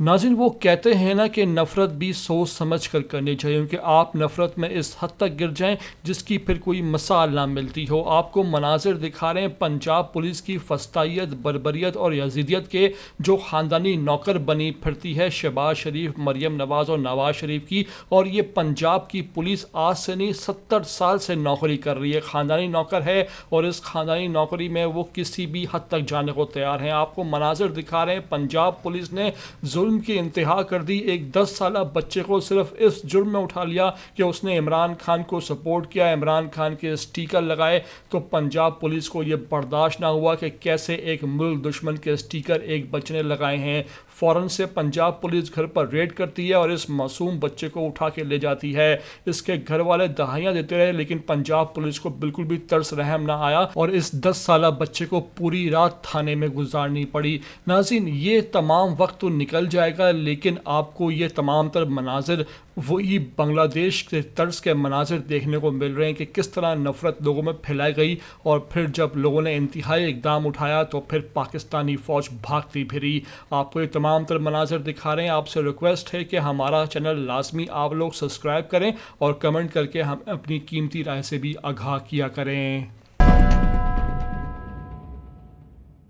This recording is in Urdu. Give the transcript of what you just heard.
ناظرین وہ کہتے ہیں نا کہ نفرت بھی سوچ سمجھ کر کرنی چاہیے، کیونکہ آپ نفرت میں اس حد تک گر جائیں جس کی پھر کوئی مثال نہ ملتی ہو۔ آپ کو مناظر دکھا رہے ہیں پنجاب پولیس کی فسطائیت، بربریت اور یزیدیت کے، جو خاندانی نوکر بنی پھرتی ہے شہباز شریف، مریم نواز اور نواز شریف کی، اور یہ پنجاب کی پولیس آج سے نہیں 70 سال سے نوکری کر رہی ہے، خاندانی نوکر ہے، اور اس خاندانی نوکری میں وہ کسی بھی حد تک جانے کو تیار ہیں۔ آپ کو مناظر دکھا رہے ہیں پنجاب پولیس نے ظلم کی انتہا کر دی، ایک 10 سالہ بچے کو صرف اس جرم میں اٹھا لیا کہ اس نے عمران خان کو سپورٹ کیا، عمران خان کے اسٹیکر لگائے، تو پنجاب پولیس کو یہ برداشت نہ ہوا کہ کیسے ایک ملک دشمن کے اسٹیکر ایک بچے نے لگائے ہیں۔ فوراً سے پنجاب پولیس گھر پر ریڈ کرتی ہے اور اس معصوم بچے کو اٹھا کے لے جاتی ہے۔ اس کے گھر والے دہائیاں دیتے رہے لیکن پنجاب پولیس کو بالکل بھی ترس رحم نہ آیا اور اس 10 سالہ بچے کو پوری رات تھانے میں گزارنی پڑی۔ ناظرین یہ تمام وقت تو نکل جائے گا لیکن آپ کو یہ تمام تر مناظر وہی بنگلہ دیش کے طرز کے مناظر دیکھنے کو مل رہے ہیں کہ کس طرح نفرت لوگوں میں پھیلائی گئی، اور پھر جب لوگوں نے انتہائی اقدام اٹھایا تو پھر پاکستانی فوج بھاگتی پھری۔ آپ کو یہ تمام تر مناظر دکھا رہے ہیں۔ آپ سے ریکویسٹ ہے کہ ہمارا چینل لازمی آپ لوگ سبسکرائب کریں اور کمنٹ کر کے ہم اپنی قیمتی رائے سے بھی آگاہ کیا کریں۔